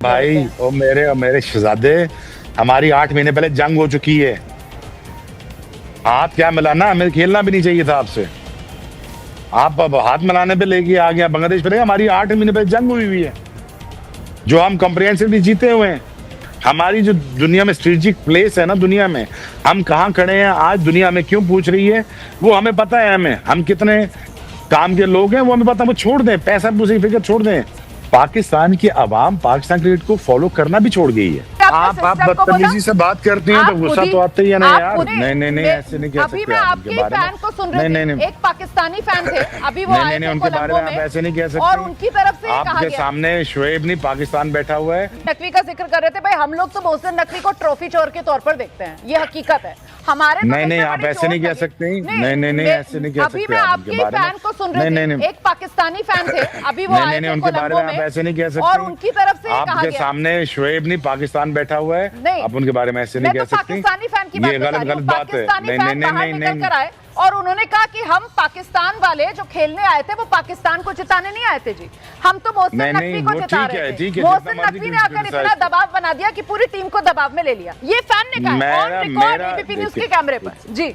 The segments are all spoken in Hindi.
भाई और मेरे शहजादे, हमारी 8 महीने पहले जंग हो चुकी है। हाथ क्या मिलाना, हमें खेलना भी नहीं चाहिए था आपसे। आप अब हाथ मिलाने पे लेके आ गया बांग्लादेश पे। हमारी 8 महीने पहले जंग हुई है, जो हम कॉम्प्रिहेंसिवली जीते हुए हैं। हमारी जो दुनिया में स्ट्रेटेजिक प्लेस है ना, दुनिया में हम कहाँ खड़े हैं आज, दुनिया में क्यों पूछ रही है वो हमें पता है। हम कितने काम के लोग हैं वो हमें पता है। वो छोड़ दें, पैसा पूरी फिक्र छोड़ दें। पाकिस्तान की आवाम पाकिस्तान क्रिकेट को फॉलो करना भी छोड़ गई है। आप बदतमीजी से बात करते हैं तो गुस्सा तो आता ही है ना यार। नहीं ऐसे नहीं कह सकते। अभी मैं आपके फैन को सुन रही थी, एक पाकिस्तानी फैन थे, अभी वो आए थे उनके बारे में आप ऐसे नहीं कह सकते। और उनकी तरफ से आपके सामने शोएब नहीं, पाकिस्तान बैठा हुआ है। नकवी का जिक्र कर रहे थे। भाई हम लोग तो मोहसिन नकवी को ट्रॉफी चोर के तौर पर देखते हैं, ये हकीकत है हमारे। नहीं आप ऐसे नहीं कह सकते। नहीं ऐसे नहीं कह सकते। अभी मैं आपके फैन को सुन रही थी, एक पाकिस्तानी फैन थे, अभी वो आए थे उनके बारे में आप ऐसे नहीं कह सकते। और उनकी तरफ से आपके सामने शोएब नहीं, पाकिस्तान बैठा हुआ है, आप उनके बारे में ऐसे नहीं कह सकते। पाकिस्तानी फैन की बात ये गलत बात है। नहीं। और उन्होंने कहा कि हम पाकिस्तान वाले जो खेलने आए थे वो पाकिस्तान को जिताने नहीं आए थे जी, हम तो मोहसिन नकवी को जिता रहे थे। मोहसिन नकवी ने आकर इतना दबाव बना दिया कि पूरी टीम को दबाव में ले लिया। ये फैन ने कहा ऑन रिकॉर्ड एबीपी न्यूज के कैमरे पर जी।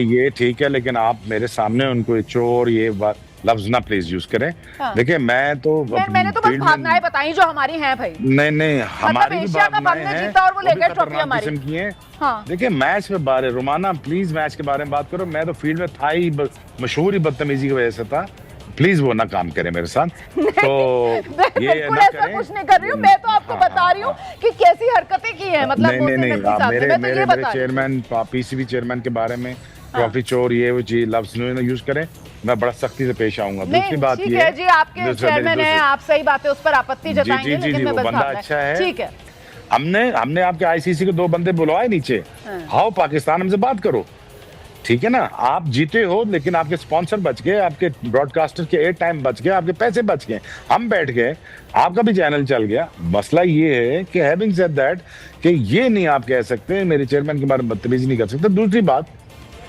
ये ठीक है, लेकिन आप मेरे सामने उनको चोर ये बात लफ्ज ना प्लीज यूज करें। देखिए मैंने तो बस भावनाएं बताई जो हमारी हैं भाई। नहीं हमारी एशिया कप हमने जीता और वो ले गए ट्रॉफी हमारी की है। देखिए मैच पे बारे रुमाना प्लीज मैच के बारे में बात करो। मैं तो फील्ड में था ही मशहूर ही बदतमीजी की वजह से था। प्लीज वो ना काम करे मेरे साथ। तो ये ना ऐसा कुछ नहीं कर रही हूँ, मैं तो आपको बता रही हूँ कि कैसी हरकतें की है। मतलब नहीं मेरे चेयरमैन पीसीबी चेयरमैन के बारे में ट्रॉफी चोर ये वो जी लफ्ज यूज करें, मैं बड़ा सख्ती से पेश आऊंगा। दूसरी बात ये है जी, आपके चेयरमैन हैं, आप सही बात है, उस पर आपत्ति जताएंगे, लेकिन मैं बंदा अच्छा है। ठीक है, हमने आपके आईसीसी के 2 बंदे बुलवाए नीचे। हाउ पाकिस्तान हमसे बात करो, ठीक है ना। आप जीते हो लेकिन आपके स्पॉन्सर बच गए, आपके ब्रॉडकास्टर के एयर टाइम बच गए, आपके पैसे बच गए, हम बैठ गए, आपका भी चैनल चल गया। मसला ये है कि हैविंग सेड दैट कि ये नहीं आप कह सकते मेरे चेयरमैन के बारे में बदतमीजी नहीं कर सकते। दूसरी बात,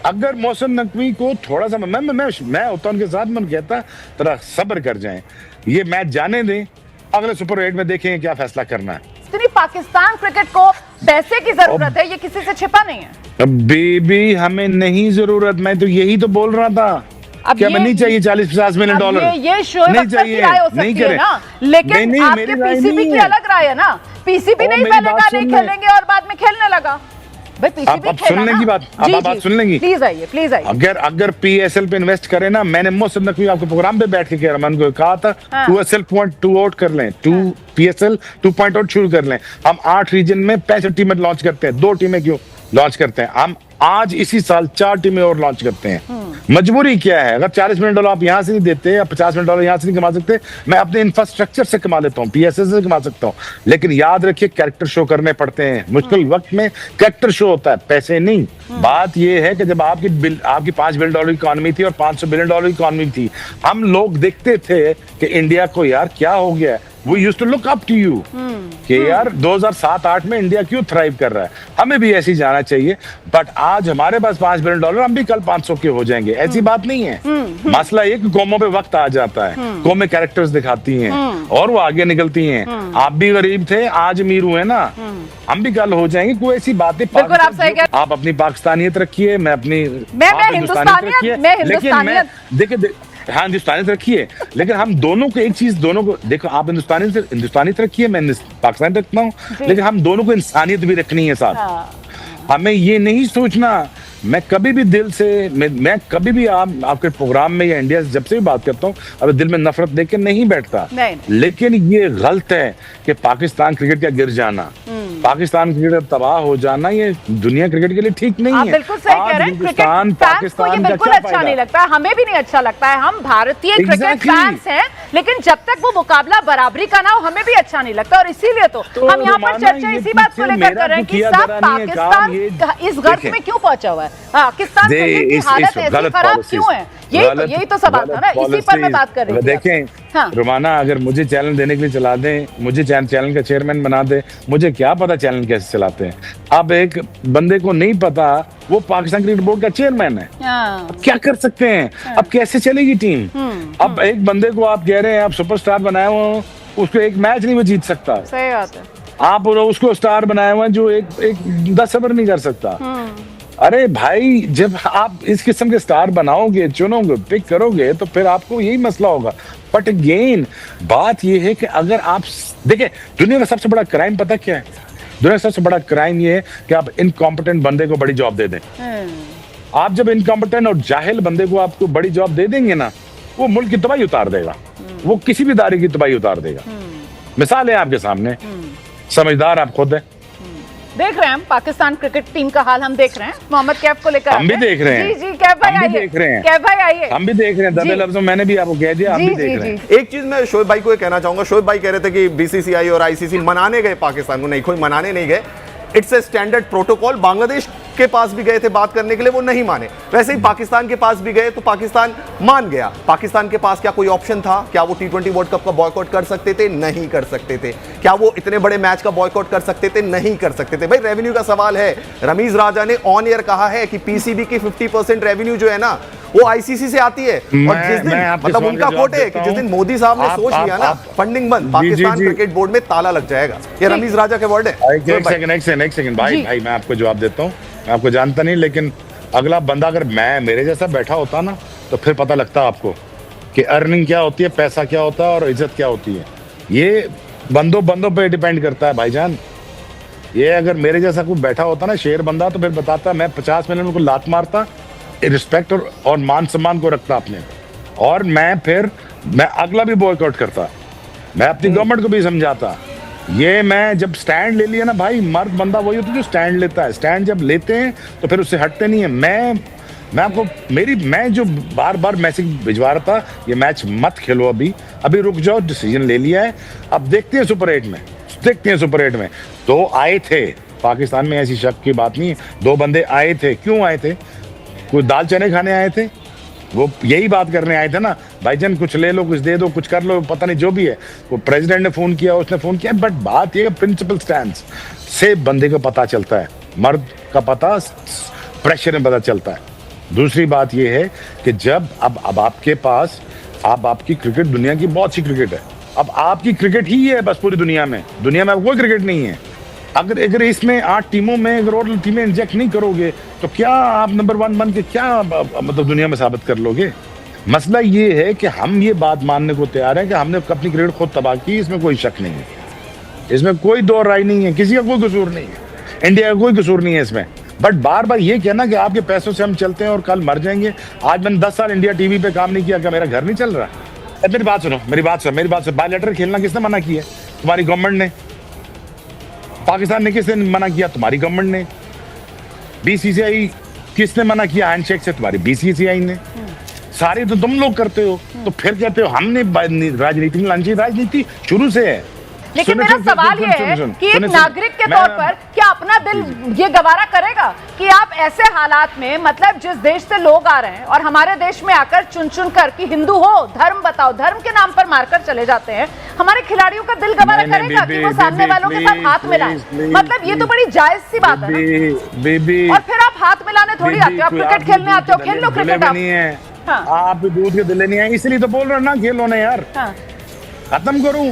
अगर मोहसिन नकवी को थोड़ा सा मैं होता उनके साथ, मैं कहता थोड़ा सब्र कर जाएं, ये मैच जाने दें, अगले सुपर 8 में देखेंगे क्या फैसला करना है। पाकिस्तान क्रिकेट को पैसे की जरूरत है, ये किसी से छिपा नहीं है। बेबी हमें नहीं जरूरत, मैं तो यही तो बोल रहा था। क्या मैं नहीं चाहिए 40-50 मिलियन डॉलर? ये शोएब अख्तर की राय हो सकती है ना, लेकिन आपके पीसीबी की अलग राय है ना। पीसीबी नहीं पहले कहा नहीं खेलेंगे और बाद में खेलने लगा। अब सुनने की बात, अब बात सुन लेंगी। प्लीज आइए। अगर पीएसएल पे इन्वेस्ट करें ना, मैंने मोहसिन नकवी आपके प्रोग्राम पे बैठ के कह रहा, मैंने कहा था 2SL.2 आउट कर लें, 2 PSL 2.0 शुरू कर लें। हम 8 रीजन में 65 टीमें लॉन्च करते हैं, 2 टीमें क्यों लॉन्च करते हैं। हम आज इसी साल 4 टीमें और लॉन्च करते हैं। मजबूरी क्या है? अगर 40 मिलियन डॉलर आप यहाँ से नहीं देते या 50 मिलियन डॉलर यहाँ से नहीं कमा सकते, मैं अपने इंफ्रास्ट्रक्चर से कमा लेता हूँ, PSL से कमा सकता हूँ। लेकिन याद रखिए कैरेक्टर शो करने पड़ते हैं। मुश्किल वक्त में कैरेक्टर शो होता है, पैसे नहीं। बात यह है कि जब आपकी 5 बिलियन डॉलर की इकॉनमी थी और 500 बिलियन डॉलर की इकॉनमी थी, हम लोग देखते थे कि इंडिया को यार क्या हो गया है। We used to look up to you कि यार 2007-8 में इंडिया क्यों थ्राइव कर रहा है, हमें भी ऐसे ही जाना चाहिए। बट आज हमारे पास 5 बिलियन डॉलर, हम भी कल 500 के हो जाएंगे, ऐसी बात नहीं है। मसला ये कि कौमों पे वक्त आ जाता है, कौमें कैरेक्टर्स दिखाती हैं और वो आगे निकलती हैं। आप भी गरीब थे, आज अमीर हुए ना, हम भी कल हो जाएंगे। कोई ऐसी बात नहीं। आप अपनी पाकिस्तानियत रखिए, मैं अपनी हिंदुस्तानियत रखिए, देखिए हाँ हिंदुस्तानी रखिए, लेकिन हम दोनों को एक चीज, दोनों को देखो, आप हिंदुस्तानी रखिए, मैं पाकिस्तानी रखता हूँ, लेकिन हम दोनों को इंसानियत भी रखनी है साथ। हमें ये नहीं सोचना, मैं कभी भी दिल से मैं कभी भी आपके प्रोग्राम में या इंडिया से जब से भी बात करता हूँ, अब दिल में नफरत देख के नहीं बैठता। लेकिन ये गलत है कि पाकिस्तान क्रिकेट का गिर जाना, पाकिस्तान क्रिकेट तबाह हो जाना, ये दुनिया क्रिकेट के लिए ठीक नहीं है। बिल्कुल सही कह रहे हैं। पाकिस्तान को ये बिल्कुल अच्छा नहीं लगता, हमें भी नहीं अच्छा लगता है। हम भारतीय क्रिकेट फैंस हैं, लेकिन जब तक वो मुकाबला बराबरी का ना हो, हमें भी अच्छा नहीं लगता। और इसीलिए तो हम यहाँ पर चर्चा इसी बात को लेकर कर रहे हैं कि सब पाकिस्तान इस गर्त में क्यों पहुंचा हुआ है, पाकिस्तान की हालत ऐसी खराब क्यों है, यही तो सवाल था ना, इसी पर मैं बात कर रही थी। देखें रुमाना, अगर मुझे चैनल देने के लिए चला दें, मुझे चैनल का चेयरमैन बना दे, मुझे क्या पता चैनल कैसे चलाते हैं। अब एक बंदे को नहीं पता, वो पाकिस्तान क्रिकेट बोर्ड का चेयरमैन है, अब क्या कर सकते हैं? अब कैसे चलेगी टीम? अब एक बंदे को आप कह रहे हैं आप सुपरस्टार बनाए हो, उसको एक मैच नहीं वो जीत सकता। सही बात है। आप उसको स्टार बनाए हुए हैं जो एक 10 ओवर नहीं कर सकता। अरे भाई, जब आप इस किस्म के स्टार बनाओगे, चुनोगे, पिक करोगे, तो फिर आपको यही मसला होगा। बट अगेन बात ये है कि अगर आप देखिए, दुनिया का सबसे बड़ा क्राइम पता क्या है? दुनिया का सबसे बड़ा क्राइम ये है कि आप इनकॉम्पिटेंट बंदे को बड़ी जॉब दे दें। आप जब इनकॉम्पिटेंट और जाहिल बंदे को आपको बड़ी जॉब दे देंगे ना, वो मुल्क की तबाही उतार देगा, वो किसी भी इदारे की तबाही उतार देगा। मिसाल है आपके सामने, समझदार आप खुद है। देख रहे हैं हम पाकिस्तान क्रिकेट टीम का हाल, हम देख रहे हैं मोहम्मद कैफ को लेकर। हम भी देख रहे हैं। जी कैफ भाई आइए। कैफ भाई आइए। हम भी देख रहे हैं, दबे लफ्ज़ों मैंने भी आपको कह दिया, हम भी देख रहे हैं। एक चीज मैं शोएब भाई को कहना चाहूंगा, शोएब भाई कह रहे थे कि बीसीसीआई और आईसीसी मनाने गए पाकिस्तान को, नहीं कोई मनाने नहीं गए, it's a standard protocol. Bangladesh के पास भी गए थे बात करने के लिए, वो नहीं माने। वैसे ही पाकिस्तान के पास भी गए तो पाकिस्तान मान गया। पाकिस्तान के पास क्या कोई ऑप्शन था? क्या वो T20 वर्ल्ड कप का बॉयकॉट कर सकते थे? नहीं कर सकते थे। क्या वो इतने बड़े मैच का बॉयकॉट कर सकते थे? नहीं कर सकते थे। भाई रेवेन्यू का सवाल है। रमीज राजा ने ऑन एयर कहा है कि पीसीबी की 50% रेवेन्यू जो है ना, वो आईसीसी से आती है। और जिस दिन मतलब उनका कोट है कि जिस दिन मोदी साहब ने सोच लिया ना फंडिंग बंद, पाकिस्तान क्रिकेट बोर्ड में ताला लग जाएगा। ये रमीज राजा के वर्ड है। एक सेकंड भाई, मैं आपको जवाब देता हूँ। मैं आपको जानता नहीं, लेकिन अगला बंदा अगर मेरे जैसा बैठा होता ना, तो फिर पता लगता आपको कि अर्निंग क्या होती है, पैसा क्या होता है और इज्जत क्या होती है। ये बंदों पे डिपेंड करता है भाईजान। ये अगर मेरे जैसा कोई बैठा होता ना शेर बंदा, तो फिर बताता मैं 50 मिलियन को लात मारता, रिस्पेक्ट और मान सम्मान को रखता अपने, और मैं अगला भी बॉयकॉट करता। मैं अपनी गवर्नमेंट को भी समझाता। ये मैं जब स्टैंड ले लिया ना भाई, मर्द बंदा वही होता है जो स्टैंड लेता है। स्टैंड जब लेते हैं तो फिर उससे हटते नहीं है। मैं आपको मैं जो बार मैसेज भिजवा रहा था, ये मैच मत खेलो, अभी रुक जाओ, डिसीजन ले लिया है, अब देखते हैं सुपर 8 में। तो आए थे पाकिस्तान में, ऐसी शक की बात नहीं है। 2 बंदे आए थे। क्यों आए थे? कोई दाल चने खाने आए थे? वो यही बात करने आए थे ना, भाईजान कुछ ले लो, कुछ दे दो, कुछ कर लो, पता नहीं जो भी है। वो प्रेसिडेंट ने फोन किया, उसने फोन किया, बट बात ये प्रिंसिपल स्टैंड से बंदे को पता चलता है, मर्द का पता प्रेशर में पता चलता है। दूसरी बात ये है कि जब अब आपके पास आपकी क्रिकेट, दुनिया की बहुत सी क्रिकेट है, अब आपकी क्रिकेट ही है बस पूरी दुनिया में अब कोई क्रिकेट नहीं है। अगर इसमें 8 टीमों में अगर और टीमें इंजेक्ट नहीं करोगे, तो क्या आप नंबर 1 बन के क्या मतलब दुनिया में साबित कर लोगे? मसला ये है कि हम ये बात मानने को तैयार हैं कि हमने अपनी क्रिकेट खुद तबाह की, इसमें कोई शक नहीं है, इसमें कोई दो राय नहीं है, किसी का कोई कसूर नहीं है, इंडिया का कोई कसूर नहीं है इसमें। बट बार ये कहना कि आपके पैसों से हम चलते हैं और कल मर जाएंगे। आज मैंने 10 साल इंडिया टीवी पे काम नहीं किया, क्या मेरा घर नहीं चल रहा? मेरी बात सुनो। बायोलेटर खेलना किसने मना किया? तुम्हारी गवर्नमेंट ने। पाकिस्तान ने किसने मना किया? तुम्हारी गवर्नमेंट ने। बीसीसीआई किसने मना किया हैंडशेक से? तुम्हारी बीसीसीआई ने। सारे तो तुम लोग करते हो, तो फिर कहते हो हमने राजनीति में लानी चाहिए। राजनीति शुरू से है। लेकिन मेरा सवाल ये है कि एक नागरिक के तौर पर क्या अपना दिल ये गवारा करेगा कि आप ऐसे हालात में, मतलब जिस देश से लोग आ रहे हैं और हमारे देश में आकर चुन कर कि हिंदू हो, धर्म बताओ, धर्म के नाम पर मारकर चले जाते हैं, हमारे खिलाड़ियों का दिल गवारा करेगा कि वो सामने वालों के साथ हाथ मिलाएं? मतलब ये तो बड़ी जायज सी बात है ना। और फिर आप हाथ मिलाने थोड़ी आते हो, आप क्रिकेट खेलने आते हो, खेल लो क्रिकेट। आप दूध के दिले नहीं है, इसलिए तो बोल रहे ना खेलो ना यार, खत्म करूं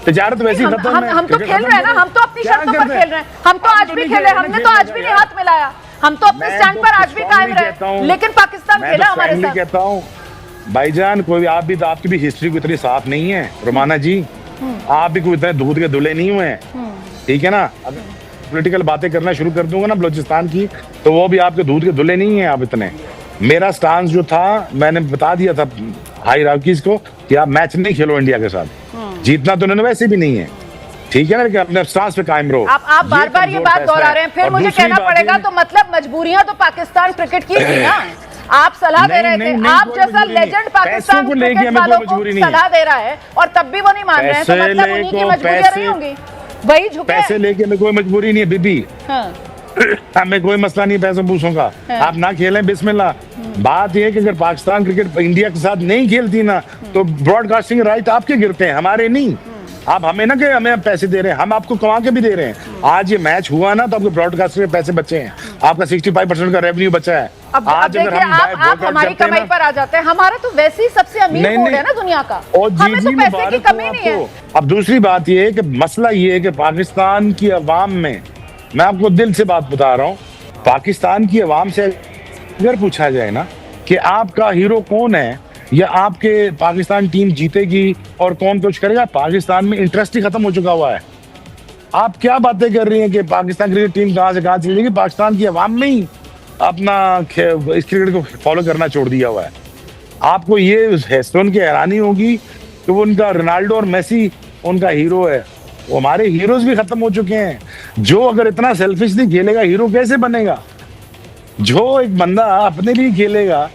तिजारत वैसी खत्म है। हम तो खेल रहे हैं ना, हम तो अपनी शर्तों पर खेल रहे हैं, हम तो आज भी खेले, हमने तो आज भी नहीं हाथ मिलाया, हम तो अपने स्टैंड पर आज भी कायम रहे, लेकिन पाकिस्तान खेला हमारे साथ। कहता हूँ भाईजान, कोई आप भी तो, आपकी भी हिस्ट्री इतनी साफ नहीं है रोमाना जी, आप भी कोई इतने दूध के दुले नहीं हुए हैं, ठीक है ना। अगर पॉलिटिकल बातें करना शुरू कर दूंगा ना बलूचिस्तान की, तो वो भी आपके दूध के दुले नहीं है आप इतने। मेरा स्टांस जो था, मैंने बता दिया था हायरार्कीज को कि आप मैच नहीं खेलो इंडिया के साथ, जीतना तो उन्होंने वैसे भी नहीं है, ठीक है ना, लेकिन अपने स्टांस पे कायम रहो। आप बार-बार ये बात दोहरा रहे हैं, फिर मुझे कहना पड़ेगा तो मतलब मजबूरियां तो पाकिस्तान क्रिकेट की थी ना। आप सलाह दे रहे थे, आप जैसा लेजेंड पाकिस्तान क्रिकेट वालों को सलाह दे रहा है और तब भी वो नहीं मान रहे हैं, तो मतलब उन्हीं की मजबूरियां नहीं होंगी, वही झुके। पैसे लेके हमें कोई मजबूरी नहीं है बीबी, हमें कोई मसला नहीं पैसों पूछों का, आप ना खेलें बिस्मिल्लाह। बात यह है कि अगर पाकिस्तान क्रिकेट इंडिया के साथ नहीं खेलती ना, तो ब्रॉडकास्टिंग राइट आपके गिरते हैं, हमारे नहीं। आप हमें ना कि हमें पैसे दे रहे हैं, हम आपको कमा के भी दे रहे हैं। आज ये मैच हुआ ना, तो आपके ब्रॉडकास्टिंग के पैसे बचे हैं, आपका 65% का रेवेन्यू बचा है, अब आज अगर देखिए, हम आप boycott हमारी करते हैं कमाई ना- पर आ जाते हैं। हमारा तो वैसे ही सबसे अमीर नहीं, बोर्ड नहीं। है ना दुनिया का, और हमें तो पैसे की मुबारक कमी हो नहीं है। आपको। अब दूसरी बात ये है कि मसला ये है कि पाकिस्तान की अवाम में, मैं आपको दिल से बात बता रहा हूँ, पाकिस्तान की अवाम से अगर पूछा जाए ना कि आपका हीरो कौन है या आपके पाकिस्तान टीम जीतेगी और कौन कुछ करेगा, पाकिस्तान में इंटरेस्ट ही खत्म हो चुका हुआ है। आप क्या बातें कर रही हैं कि पाकिस्तान क्रिकेट टीम कहाँ से कहाँ चली जाएगी? पाकिस्तान की अवाम में ही अपना इस क्रिकेट को फॉलो करना छोड़ दिया हुआ है। आपको ये सुन के हैरानी होगी कि वो उनका रोनाल्डो और मेसी उनका हीरो है। वो हमारे हीरोज भी खत्म हो चुके हैं। जो अगर इतना सेल्फिशली खेलेगा, हीरो कैसे बनेगा? जो एक बंदा अपने लिए खेलेगा,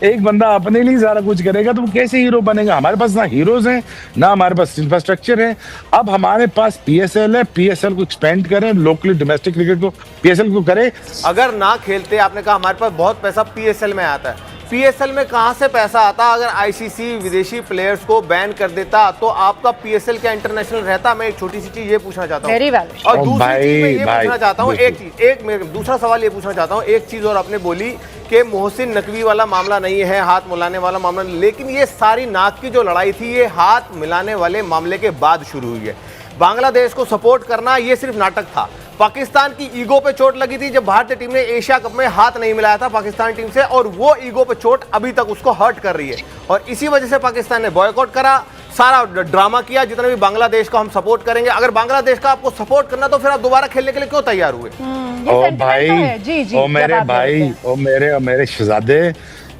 एक बंदा अपने लिए सारा कुछ करेगा, तो वो कैसे हीरो बनेगा? हमारे पास ना हीरोज हैं, ना हमारे पास इंफ्रास्ट्रक्चर है। अब हमारे पास पीएसएल है, पीएसएल को एक्सपेंड करें, लोकली डोमेस्टिक क्रिकेट को पीएसएल को करें। अगर ना खेलते, आपने कहा हमारे पास बहुत पैसा पीएसएल में आता है, पीएसएल में कहां से पैसा आता? अगर आईसीसी विदेशी प्लेयर्स को बैन कर देता तो आपका पीएसएल क्या इंटरनेशनल रहता? मैं एक छोटी सी चीज ये पूछना चाहता हूँ, Very valid. और ओ दूसरी भाई, चीज मैं ये भाई, पूछना चाहता हूँ, एक चीज, दूसरा सवाल ये पूछना चाहता हूँ, एक चीज और आपने बोली कि मोहसिन नकवी वाला मामला नहीं है, हाथ मिलाने वाला मामला नहीं, लेकिन ये सारी नाक की जो लड़ाई थी ये हाथ मिलाने वाले मामले के बाद शुरू हुई है। बांग्लादेश को सपोर्ट करना ये सिर्फ नाटक था। पाकिस्तान की ईगो पे चोट लगी थी जब भारतीय टीम ने एशिया कप में हाथ नहीं मिलाया था पाकिस्तान टीम से, और वो ईगो पे चोट अभी तक उसको हर्ट कर रही है, और इसी वजह से पाकिस्तान ने बॉयकॉट करा, सारा ड्रामा किया। जितना भी बांग्लादेश का हम सपोर्ट करेंगे, अगर बांग्लादेश का आपको सपोर्ट करना तो फिर आप दोबारा खेलने के लिए क्यों तैयार हुए? ये ओ sentiment भाई, तो है। जी जी, ओ मेरे जवाब दे भाई, देते हैं। ओ मेरे शहजादे,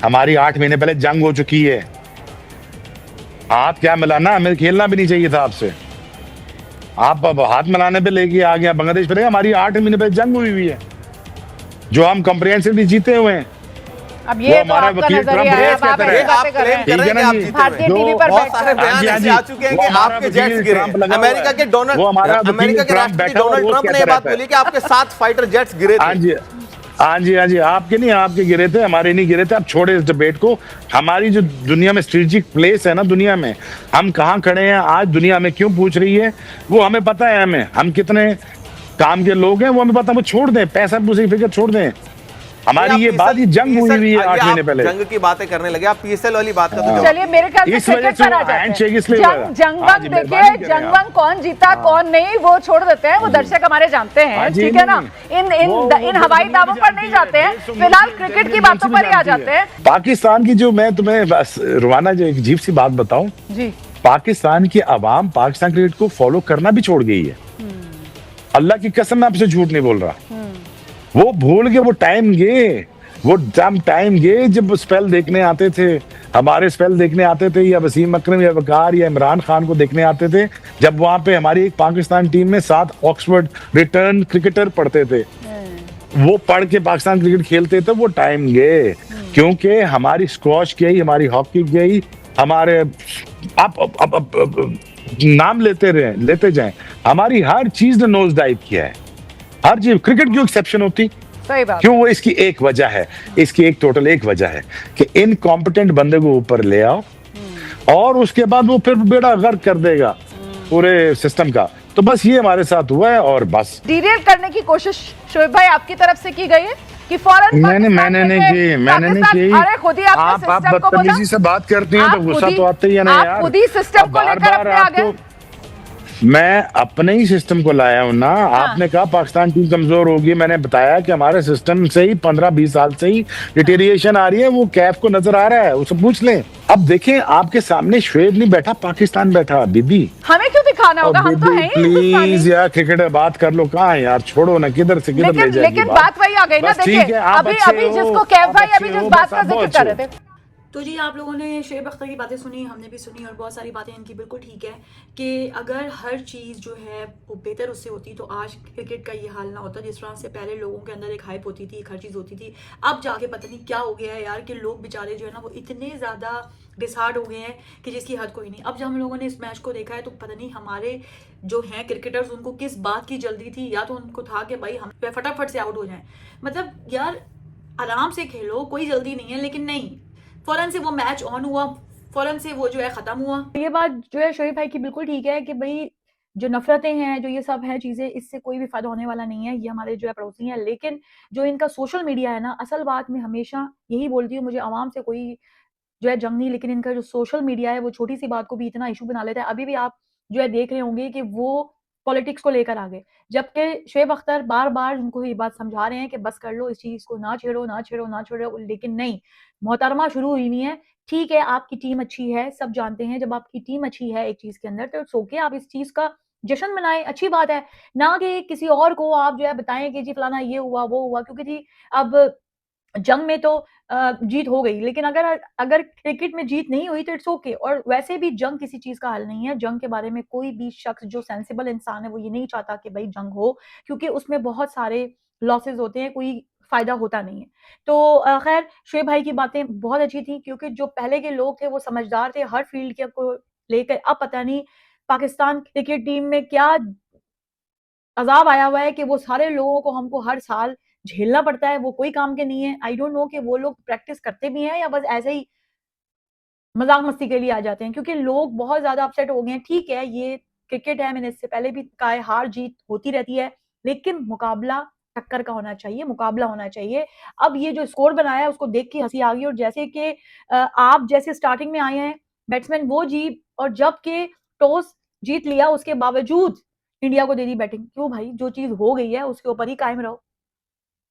हमारी 8 महीने पहले जंग हो चुकी है। हाथ क्या मिलाना, हमें खेलना भी नहीं चाहिए था आपसे। आप अब हाथ मिलाने पे लेके आ गया बांग्लादेश पे। हमारी 8 महीने पहले जंग हुई है, जो हम कंप्रिहेंसिवली जीते हुए हैं। अब वो ये तो हमारा आपका वकील नजरिया ट्रम्प है, रेस अब आप कहता ऐसी है। आप बातें कर क्लेम रहे हैं। कर रहे हैं कि ठीक है आप ना जीते जी? हुए भारतीय हैं। टीवी पर बहुत बैठकर सारे बयान हाँ जी, हाँ ऐसे जी। आ चुके हैं वो कि हमारा आपके वकील जेट्स गिरे। ट्रम्प लगा हुआ अमेरिका है। के डोनाल्ड वो हमारा वकील अमेरिका के ट्रम्प राष्ट्रपति बैठा हुआ है, डोनाल्ड वो ट्रंप ने कहता ये बात रहता है। बोली कि आपके 7 फाइटर जेट्स गिरे हाँ थे। जी, हाँ जी, हाँ जी। आपके नहीं, आपके गिरे थे, हमारे नहीं गिरे थे। आप छोड़े इस डिबेट को। हमारी जो दुनिया में स्ट्रेटेजिक प्लेस है ना, दुनिया में हम कहाँ खड़े हैं आज, दुनिया में क्यों पूछ रही है, वो हमें पता है। हम कितने काम के लोग हैं वो हमें पता है। वो छोड़ दें, पैसा पूरी फिक्र छोड़ दें। हमारी ये बात, ये जंग हुई हुई है 8 महीने पहले। जंग की बातें करने लगे, आप पीएसएल वाली बात का तो जवाब चलिए मेरे ख्याल से इस वजह क्रिकेट से पर आ वो जाते हैंडशेक हैं। इसलिए हुआ है। हाँ जंगवंग जी, देखिए, मेहरबानी करें आप। जंगवंग कौन जीता कौन नहीं वो छोड़ देते हैं, वो दर्शक हमारे जानते हैं, हाँ जी, ठीक है ना। नहीं, इन इन वो इन हवाई दावों पर नहीं जाते हैं, फिलहाल क्रिकेट की बातों पर ही आ जाते हैं। पाकिस्तान की जो, मैं तुम्हें बस रुवाना जो एक अजीब सी बात बताऊं, जी पाकिस्तान की आवाम पाकिस्तान क्रिकेट को फॉलो करना भी छोड़ गई है। अल्लाह की कसम, मैं आपसे झूठ नहीं बोल रहा। वो भूल के वो टाइम गए, वो टाइम गए जब स्पेल देखने आते थे, हमारे स्पेल देखने आते थे, या वसीम अकरम या वकार या इमरान खान को देखने आते थे, जब वहां पे हमारी एक पाकिस्तान टीम में 7 ऑक्सफोर्ड रिटर्न क्रिकेटर पढ़ते थे। वो पढ़ के पाकिस्तान क्रिकेट खेलते थे। वो टाइम गए, क्योंकि हमारी स्क्वॉश गई, हमारी हॉकी गई, हमारे आप नाम लेते जाएं, हमारी हर चीज ने नोज डाइव किया है। हर चीज, क्रिकेट क्यों एक्सेप्शन होती? सही बात। क्यों? वो इसकी एक वजह है, इसकी एक टोटल एक वजह है कि इनकॉम्पिटेंट बंदे को ऊपर ले आओ, और उसके बाद वो फिर बेड़ा गर्क कर देगा पूरे सिस्टम का। तो बस ये हमारे साथ हुआ है, और बस डीरेल करने की कोशिश शोएब भाई आपकी तरफ से की गई है कि फौरन मैंने नहीं की। अरे खुद ही आप सिस्टम को बोला, बदतमीजी से बात करती हैं तो गुस्सा तो आता ही है ना यार। आप खुद ही सिस्टम अब को लेकर बार-बार अपने आ गए। मैं अपने ही सिस्टम को लाया हूं ना। आपने कहा पाकिस्तान टीम कमजोर होगी, मैंने बताया कि हमारे सिस्टम से ही 15-20 साल से ही डिटेरिएशन आ रही है। वो कैफ को नजर आ रहा है, उसे पूछ लें। अब देखें, आपके सामने शोएब नहीं बैठा, पाकिस्तान बैठा। दीदी हमें क्यों दिखाना होगा, हम तो हैं ही हिंदुस्तानी। प्लीज यार, क्रिकेटर बात कर लो। कहाँ है यार, छोड़ो ना, किधर से किधर ले जाएगी लेकिन बात वही आ गई ना। बस ठीक देखिए है, आप अभी अच्छे अभी हो, जिसको कैफ आप भाई अच्छे अभी जिस हो, बात बस का आप बहुत जिक्र कर अच्छे रहे थे, तो जी आप लोगों ने शोएब अख्तर की बातें सुनी, हमने भी सुनी, और बहुत सारी बातें इनकी बिल्कुल ठीक है कि अगर हर चीज़ जो है वो बेहतर उससे होती तो आज क्रिकेट का ये हाल ना होता। जिस तरह से पहले लोगों के अंदर एक हाइप होती थी, एक हर चीज़ होती थी, अब जाके पता नहीं क्या हो गया है यार कि लोग बेचारे जो है ना वो इतने ज़्यादा डिसहार्ड हो गए हैं कि जिसकी हद कोई नहीं। अब जब हम लोगों ने इस मैच को देखा है तो पता नहीं हमारे जो हैं क्रिकेटर्स उनको किस बात की जल्दी थी, या तो उनको था कि भाई हम फटाफट से आउट हो जाएं। मतलब यार आराम से खेलो, कोई जल्दी नहीं है, लेकिन नहीं, फौरन से वो मैच ऑन हुआ, फौरन से वो जो है खत्म हुआ। ये बात जो है शोएब भाई की बिल्कुल ठीक है कि भाई जो नफ़रतें हैं, जो ये सब हैं चीज़ें, इससे कोई भी फ़ायदा होने वाला नहीं है। ये हमारे जो है पड़ोसी हैं, लेकिन जो इनका सोशल मीडिया है ना, असल बात मैं हमेशा यही बोलती हूँ, मुझे अवाम से कोई जो है जंग नहीं, लेकिन इनका जो सोशल मीडिया है वो छोटी-सी बात को भी इतना इश्यू बना लेता है। अभी भी आप जो है देख रहे होंगे कि वो पॉलिटिक्स को लेकर आ गए। जबकि शुएब अख्तर बार-बार उनको ये बात समझा रहे हैं कि बस कर लो, इस चीज़ को ना छेड़ो, ना छेड़ो, ना छेड़ो, लेकिन नहीं, मोहतरमा शुरू हुई नहीं है। ठीक है, आपकी टीम अच्छी है, सब जानते हैं जब आपकी टीम अच्छी है एक चीज़ के अंदर तो इट्स ओके, आप इस चीज़ का जश्न मनाएँ, अच्छी बात है। ना कि किसी और को आप जो है बताएँ कि जी फलाना ये हुआ, वो हुआ क्योंकि जी अब जंग में तो जीत हो गई, लेकिन अगर अगर क्रिकेट में जीत नहीं हुई तो इट्स ओके और वैसे भी जंग किसी चीज़ का हल नहीं है। जंग के बारे में कोई भी शख्स जो सेंसिबल इंसान है, वो ये नहीं चाहता कि भई जंग हो, क्योंकि उसमें बहुत सारे लॉसेस होते हैं, कोई फ़ायदा होता नहीं है। तो ख़ैर शुएब भाई की बातें बहुत अच्छी थी क्योंकि जो पहले के लोग थे, वो समझदार थे हर फ़ील्ड के को लेकर। अब पता नहीं पाकिस्तान क्रिकेट टीम में क्या अज़ाब आया हुआ है कि वो सारे लोगों को हमको हर साल झेलना पड़ता है, वो कोई काम के नहीं है। आई डोंट नो कि वो लोग प्रैक्टिस करते भी हैं या बस ऐसे ही मज़ाक-मस्ती के लिए आ जाते हैं क्योंकि लोग बहुत ज़्यादा अपसेट हो गए हैं। ठीक है, ये क्रिकेट है, मैंने इससे पहले भी कहा है, हार-जीत होती रहती है, लेकिन मुकाबला टक्कर का होना चाहिए, मुकाबला होना चाहिए। अब ये जो स्कोर बनाया है, उसको देख के हँसी आ गई और जैसे कि आप जैसे स्टार्टिंग में आए हैं, बैट्समैन वो जीत और जबकि टॉस जीत लिया, उसके बावजूद इंडिया को दे दी बैटिंग। क्यों भाई? जो चीज़ हो गई है, उसके ऊपर ही कायम रहो।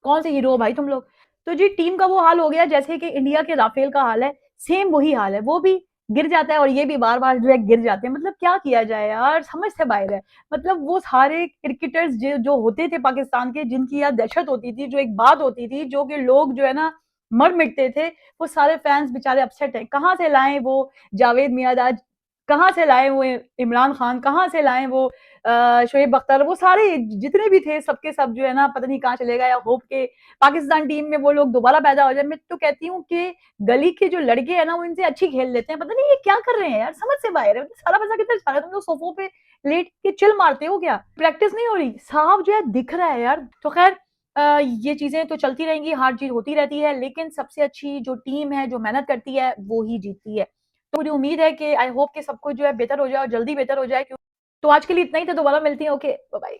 कौन से हीरो हो भाई तुम लोग? तो जी टीम का वो हाल हो गया जैसे कि इंडिया के राफेल का हाल है, सेम वही हाल है। वो भी गिर जाता है और ये भी बार-बार जो है गिर जाते हैं। मतलब क्या किया जाए यार, समझ से बाहर है। मतलब वो सारे क्रिकेटर्स जो जो होते थे पाकिस्तान के जिनकी यहाँ दहशत होती थी, जो एक बात होती थी, जो कि लोग जो है ना मर-मिटते थे, वो सारे फैन्स बेचारे अपसेट हैं। कहाँ से लाएँ वो जावेद मियांदाद, कहाँ से लाएँ वो इमरान खान, कहाँ से लाएँ वो शोएब अख्तर, वो सारे जितने भी थे सबके सब जो है ना पता नहीं कहाँ चले गए। या होप के पाकिस्तान टीम में वो लोग दोबारा पैदा हो जाए। मैं तो कहती हूँ कि गली के जो लड़के हैं ना वो इनसे अच्छी खेल लेते हैं। पता नहीं ये क्या कर रहे हैं यार, समझ से बाहर है। सारा पैसा किधर जा रहा है? तुम लोग सोफों पे लेट के चिल मारते हो क्या? प्रैक्टिस नहीं हो रही, साफ जो है दिख रहा है यार। तो खैर ये चीज़ें तो चलती रहेंगी, हार-जीत होती रहती है, लेकिन सबसे अच्छी जो टीम है, जो मेहनत करती है, वो ही जीतती है। तो मुझे उम्मीद है कि आई होप कि सब कुछ जो है बेहतर हो जाए और जल्दी बेहतर हो जाए। तो आज के लिए इतना ही था, दोबारा मिलती हैं। Okay, bye bye.